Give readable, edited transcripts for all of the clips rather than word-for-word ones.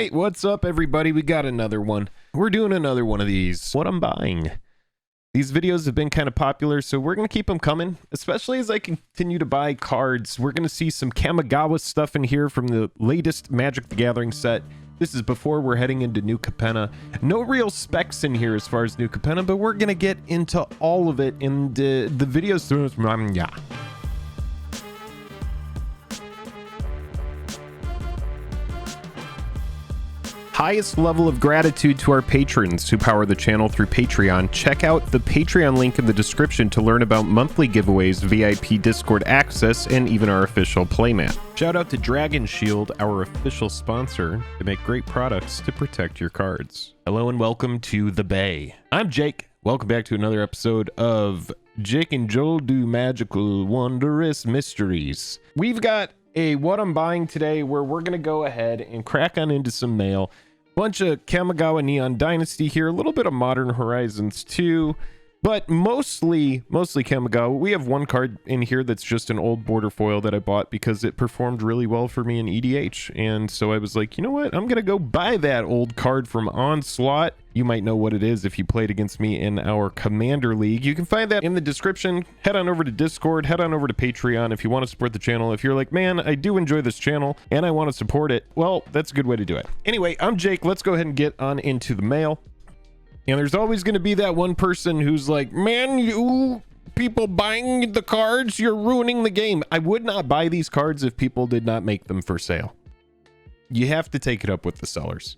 right, what's up everybody? We got another one. We're doing another one of these. What I'm buying. These videos have been kind of popular, so we're going to keep them coming, especially as I continue to buy cards. We're going to see some Kamigawa stuff in here from the latest Magic the Gathering set. This is before we're heading into New Capenna. No real specs in here as far as New Capenna, but we're going to get into all of it in the videos. Yeah. Highest level of gratitude to our patrons who power the channel through Patreon. Check out the Patreon link in the description to learn about monthly giveaways, VIP Discord access, and even our official playmat. Shout out to Dragon Shield, our official sponsor. They make great products to protect your cards. Hello and welcome to The Bay. I'm Jake. Welcome back to another episode of Jake and Joel Do Magical Wondrous Mysteries. We've got a What I'm Buying today where we're going to go ahead and crack on into some mail. Bunch of Kamigawa Neon Dynasty here, a little bit of Modern Horizons too, but mostly Kamigawa. We have one card in here that's just an old border foil that I bought because it performed really well for me in EDH, and so I was like, you know what, I'm gonna go buy that old card from Onslaught. You might know what it is if you played against me in our Commander League. You can find that in the description. Head on over to Discord, head on over to Patreon if you want to support the channel. If you're like, man, I do enjoy this channel and I want to support it, well, that's a good way to do it. Anyway, I'm Jake. Let's go ahead and get on into the mail. And there's always going to be that one person who's like, man, you people buying the cards, you're ruining the game. I would not buy these cards if people did not make them for sale. You have to take it up with the sellers.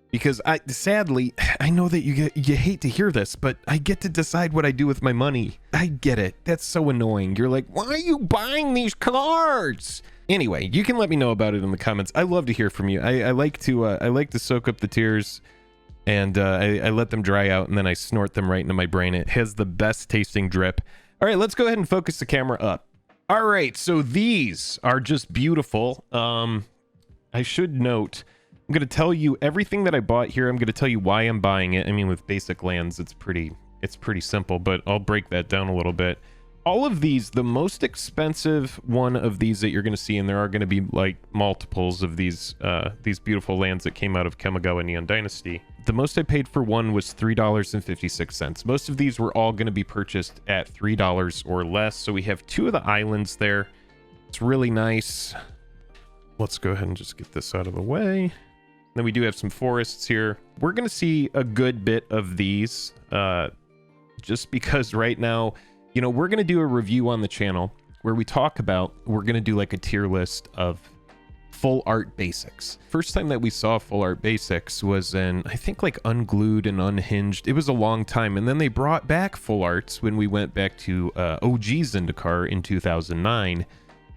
Because sadly, I know that you hate to hear this, but I get to decide what I do with my money. I get it. That's so annoying. You're like, why are you buying these cards? Anyway, you can let me know about it in the comments. I love to hear from you. I like to soak up the tears, and I let them dry out, and then I snort them right into my brain. It has the best tasting drip. All right, let's go ahead and focus the camera up. All right, so these are just beautiful. I should note, I'm going to tell you everything that I bought here. I'm going to tell you why I'm buying it. I mean, with basic lands, it's pretty simple, but I'll break that down a little bit. All of these, the most expensive one of these that you're going to see, and there are going to be like multiples of these beautiful lands that came out of Kamigawa Neon Dynasty. The most I paid for one was $3.56. Most of these were all going to be purchased at $3 or less. So we have two of the islands there. It's really nice. Let's go ahead and just get this out of the way. Then we do have some forests here. We're going to see a good bit of these just because right now, you know, we're going to do a review on the channel where we talk about, we're going to do like a tier list of full art basics. First time that we saw full art basics was in, I think, like Unglued and Unhinged. It was a long time. And then they brought back full arts when we went back to OG Zendikar in 2009.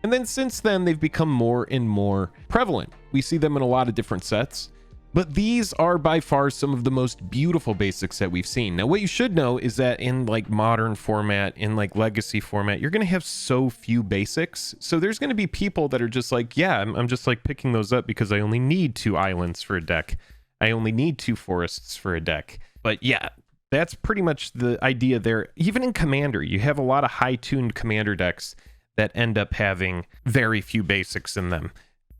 And then since then, they've become more and more prevalent. We see them in a lot of different sets, but these are by far some of the most beautiful basics that we've seen. Now, what you should know is that in like modern format, in like legacy format, you're going to have so few basics. So there's going to be people that are just like, yeah, I'm just like picking those up because I only need 2 islands for a deck. I only need 2 forests for a deck. But yeah, that's pretty much the idea there. Even in Commander, you have a lot of high-tuned Commander decks that end up having very few basics in them,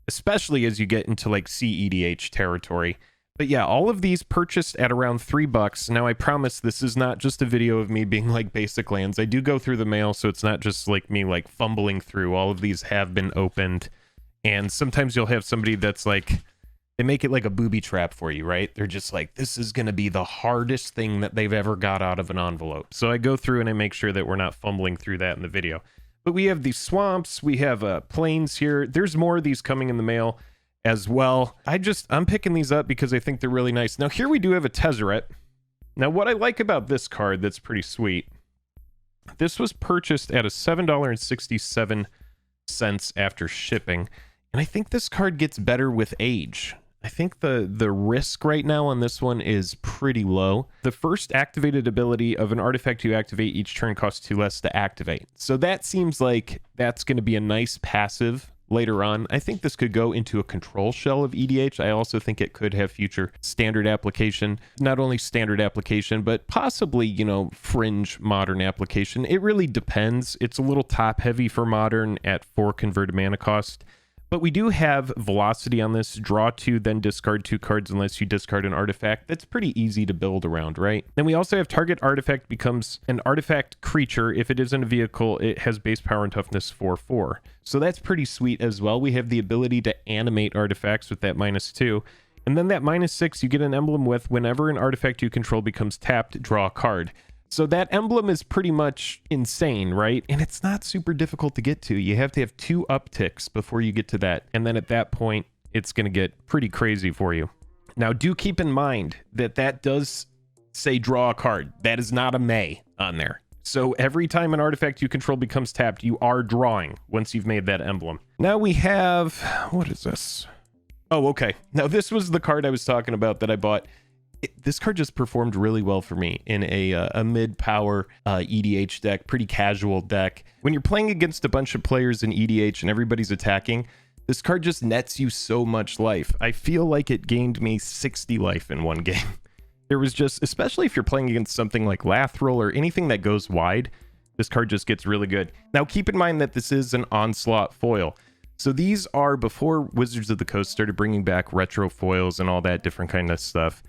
especially as you get into like CEDH territory. But yeah, all of these purchased at around $3. Now, I promise this is not just a video of me being like basic lands. I do go through the mail, so it's not just like me like fumbling through. All of these have been opened, and sometimes you'll have somebody that's like, they make it like a booby trap for you, right? They're just like, this is going to be the hardest thing that they've ever got out of an envelope. So I go through and I make sure that we're not fumbling through that in the video. But we have these swamps, we have plains here. There's more of these coming in the mail as well. I'm picking these up because I think they're really nice. Now here we do have a Tezzeret. Now what I like about this card that's pretty sweet, this was purchased at a $7.67 after shipping. And I think this card gets better with age. I think the risk right now on this one is pretty low. The first activated ability of an artifact you activate each turn costs 2 less to activate. So that seems like that's going to be a nice passive later on. I think this could go into a control shell of EDH. I also think it could have future standard application. Not only standard application, but possibly, you know, fringe modern application. It really depends. It's a little top heavy for modern at 4 converted mana cost. But we do have velocity on this. Draw 2, then discard 2 cards unless you discard an artifact. That's pretty easy to build around, right? Then we also have target artifact becomes an artifact creature. If it isn't a vehicle, it has base power and toughness 4/4. So that's pretty sweet as well. We have the ability to animate artifacts with that -2. And then that -6 you get an emblem with whenever an artifact you control becomes tapped, draw a card. So that emblem is pretty much insane, right? And it's not super difficult to get to. You have to have 2 upticks before you get to that. And then at that point, it's going to get pretty crazy for you. Now, do keep in mind that that does say draw a card. That is not a may on there. So every time an artifact you control becomes tapped, you are drawing once you've made that emblem. Now we have, what is this? Oh, okay. Now this was the card I was talking about that I bought. This card just performed really well for me in a mid-power EDH deck, pretty casual deck. When you're playing against a bunch of players in EDH and everybody's attacking, this card just nets you so much life. I feel like it gained me 60 life in one game. There was just, especially if you're playing against something like Lathril or anything that goes wide, this card just gets really good. Now keep in mind that this is an Onslaught foil. So these are before Wizards of the Coast started bringing back retro foils and all that different kind of stuff.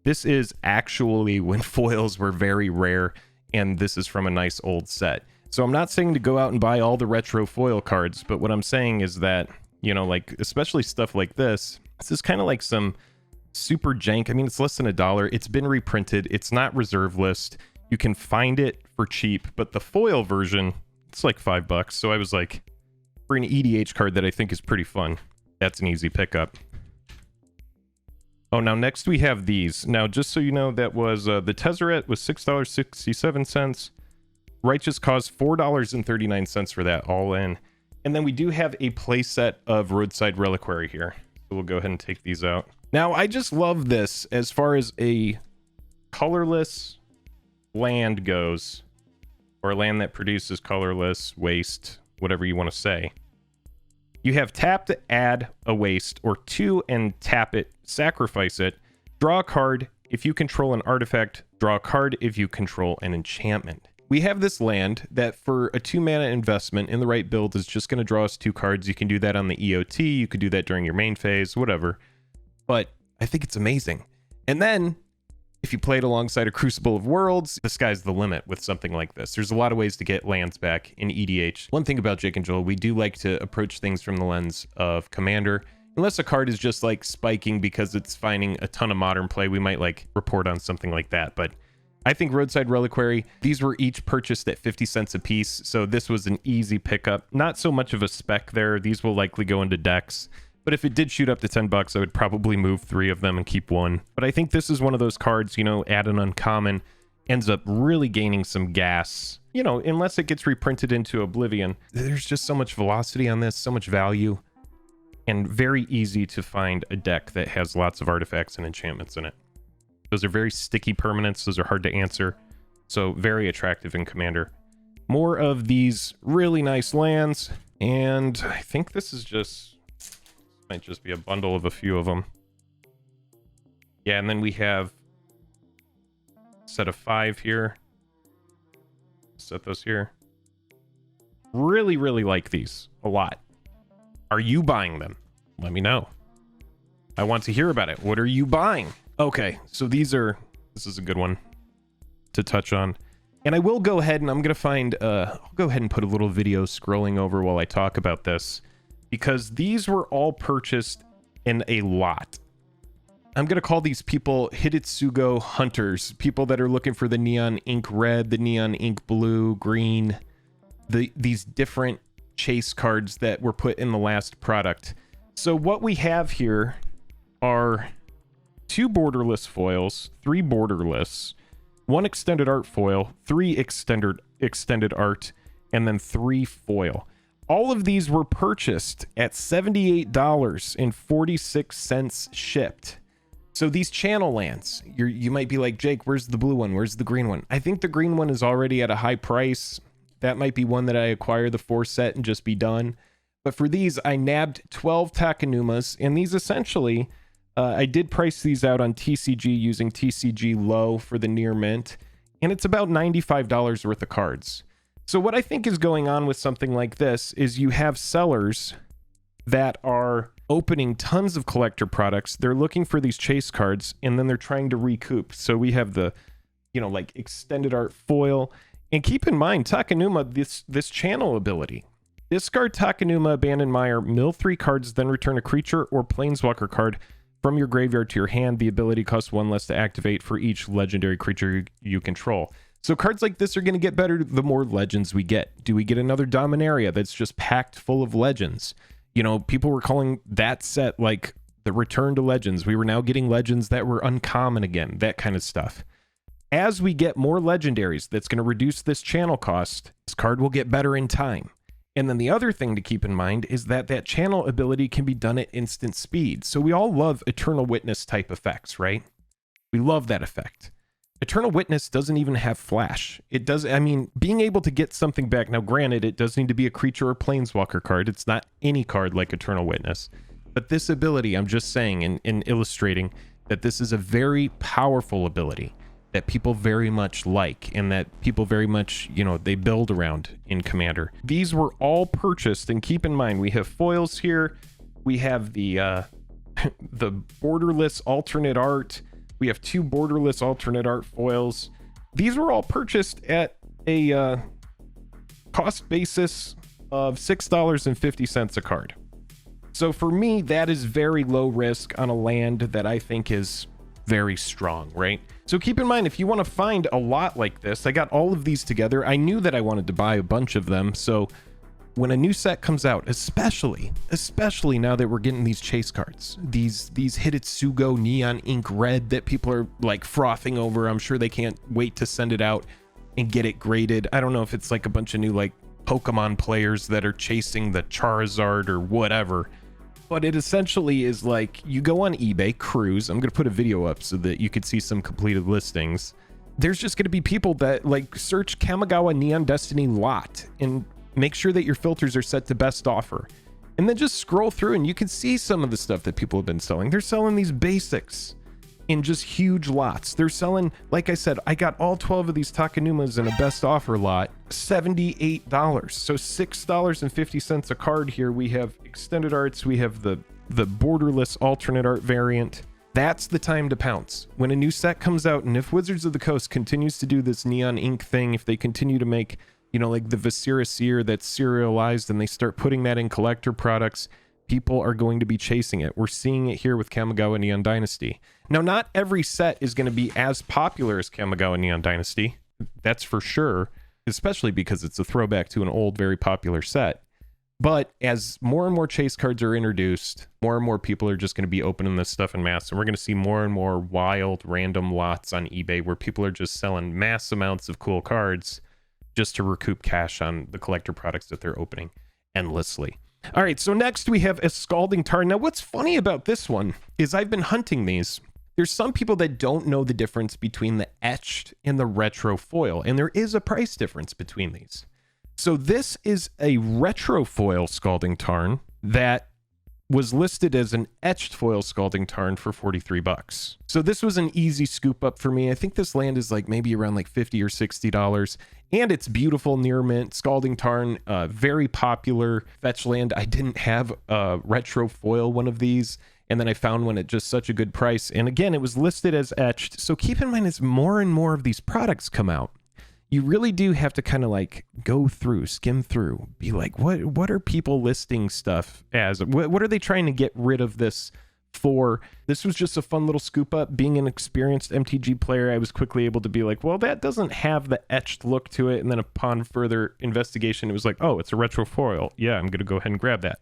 This is actually when foils were very rare, and this is from a nice old set. So I'm not saying to go out and buy all the retro foil cards, but what I'm saying is that, you know, like, especially stuff like this is kind of like some super jank. I mean, it's less than $1. It's been reprinted. It's not reserve list. You can find it for cheap, but the foil version, it's like $5. So I was like, for an EDH card that I think is pretty fun, that's an easy pickup. Oh, now next we have these. Now, just so you know, that was the Tezzeret was $6.67. Righteous Cause $4.39 for that, all in. And then we do have a playset of Roadside Reliquary here. So we'll go ahead and take these out. Now, I just love this as far as a colorless land goes, or a land that produces colorless waste, whatever you want to say. You have tap to add a waste, or 2 and tap it, sacrifice it, draw a card. If you control an artifact, draw a card if you control an enchantment. We have this land that for a 2-mana investment in the right build is just going to draw us 2 cards. You can do that on the EOT, you could do that during your main phase, whatever. But I think it's amazing. And then if you play it alongside a Crucible of Worlds, the sky's the limit with something like this. There's a lot of ways to get lands back in EDH. One thing about Jake and Joel, we do like to approach things from the lens of Commander. Unless a card is just like spiking because it's finding a ton of modern play, we might like report on something like that. But I think Roadside Reliquary, these were each purchased at 50 cents a piece. So this was an easy pickup. Not so much of a spec there. These will likely go into decks. But if it did shoot up to $10, I would probably move 3 of them and keep 1. But I think this is one of those cards, you know, add an uncommon, ends up really gaining some gas, you know, unless it gets reprinted into Oblivion. There's just so much velocity on this, so much value, and very easy to find a deck that has lots of artifacts and enchantments in it. Those are very sticky permanents. Those are hard to answer. So very attractive in Commander. More of these really nice lands. And I think this is just... might just be a bundle of a few of them. Yeah, and then we have a set of 5 here. Set those here. Really, really like these a lot. Are you buying them? Let me know. I want to hear about it. What are you buying? Okay, so this is a good one to touch on. And I will go ahead and I'm going to find, I'll go ahead and put a little video scrolling over while I talk about this, because these were all purchased in a lot. I'm going to call these people Hidetsugo hunters, people that are looking for the neon ink red, the neon ink blue, green, these different chase cards that were put in the last product. So what we have here are 2 borderless foils, 3 borderless, 1 extended art foil, 3 extended art, and then 3 foil. All of these were purchased at $78.46 shipped. So these channel lands, you might be like, Jake, where's the blue one? Where's the green one? I think the green one is already at a high price. That might be one that I acquire the 4 set and just be done. But for these, I nabbed 12 Takanumas, and these essentially, I did price these out on TCG using TCG low for the near mint, and it's about $95 worth of cards. So what I think is going on with something like this is you have sellers that are opening tons of collector products. They're looking for these chase cards, and then they're trying to recoup. So we have the, you know, like extended art foil. And keep in mind, Takenuma, this channel ability. Discard Takenuma, Abandon Mire, mill 3 cards, then return a creature or planeswalker card from your graveyard to your hand. The ability costs 1 less to activate for each legendary creature you control. So cards like this are going to get better the more legends we get. Do we get another Dominaria that's just packed full of legends? You know, people were calling that set like the return to legends. We were now getting legends that were uncommon again, that kind of stuff. As we get more legendaries, that's going to reduce this channel cost. This card will get better in time. And then the other thing to keep in mind is that that channel ability can be done at instant speed. So we all love Eternal Witness type effects, right? We love that effect. Eternal Witness doesn't even have flash. It does, I mean, being able to get something back. Now, granted, it does need to be a creature or planeswalker card. It's not any card like Eternal Witness. But this ability, I'm just saying and illustrating that this is a very powerful ability that people very much like and that people very much, you know, they build around in Commander. These were all purchased, and keep in mind, we have foils here. We have the the borderless alternate art. We have 2 borderless alternate art foils. These were all purchased at a cost basis of $6.50 a card. So for me, that is very low risk on a land that I think is very strong, right? So keep in mind, if you want to find a lot like this, I got all of these together. I knew that I wanted to buy a bunch of them. So when a new set comes out, especially now that we're getting these chase cards, these Hitotsugo Neon Ink Red that people are like frothing over. I'm sure they can't wait to send it out and get it graded. I don't know if it's like a bunch of new like Pokemon players that are chasing the Charizard or whatever. But it essentially is like you go on eBay, cruise. I'm going to put a video up so that you could see some completed listings. There's just going to be people that like search Kamigawa Neon Destiny lot and make sure that your filters are set to best offer. And then just scroll through and you can see some of the stuff that people have been selling. They're selling these basics in just huge lots. They're selling, like I said, I got all 12 of these Takenumas in a best offer lot, $78. So $6.50 a card here. We have extended arts. We have the borderless alternate art variant. That's the time to pounce. When a new set comes out, and if Wizards of the Coast continues to do this neon ink thing, if they continue to make, you know, like the Viscera Seer that's serialized and they start putting that in collector products, people are going to be chasing it. We're seeing it here with Kamigawa Neon Dynasty. Now, not every set is going to be as popular as Kamigawa Neon Dynasty. That's for sure, especially because it's a throwback to an old, very popular set. But as more and more chase cards are introduced, more and more people are just going to be opening this stuff in mass. And we're going to see more and more wild, random lots on eBay where people are just selling mass amounts of cool cards just to recoup cash on the collector products that they're opening endlessly. All right, so next we have a Scalding Tarn. Now, what's funny about this one is I've been hunting these. There's some people that don't know the difference between the etched and the retro foil, and there is a price difference between these. So this is a retro foil Scalding Tarn that was listed as an etched foil Scalding Tarn for $43. So this was an easy scoop up for me. I think this land is like maybe around like $50 or $60. And it's beautiful, near mint. Scalding Tarn, very popular fetch land. I didn't have a retro foil one of these, and then I found one at just such a good price. And again, it was listed as etched. So keep in mind, as more and more of these products come out, you really do have to kind of like go through, skim through, be like, what are people listing stuff as? What are they trying to get rid of this for? This was just a fun little scoop up. Being an experienced MTG player, I was quickly able to be like, well, that doesn't have the etched look to it. And then upon further investigation, it was like, oh, it's a retro foil. Yeah, I'm going to go ahead and grab that.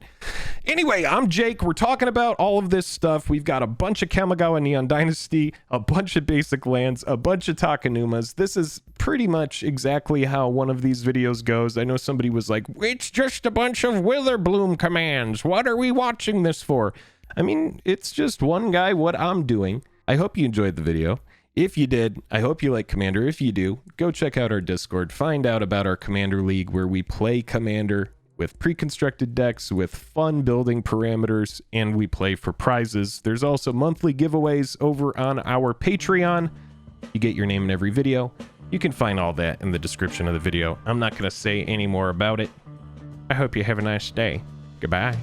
Anyway, I'm Jake. We're talking about all of this stuff. We've got a bunch of Kamigawa Neon Dynasty, a bunch of basic lands, a bunch of Takenumas. This is pretty much exactly how one of these videos goes. I know somebody was like, it's just a bunch of Witherbloom commands. What are we watching this for? I mean, it's just one guy, what I'm doing. I hope you enjoyed the video. If you did, I hope you like Commander. If you do, go check out our Discord. Find out about our Commander League where we play Commander with pre-constructed decks, with fun building parameters, and we play for prizes. There's also monthly giveaways over on our Patreon. You get your name in every video. You can find all that in the description of the video. I'm not going to say any more about it. I hope you have a nice day. Goodbye.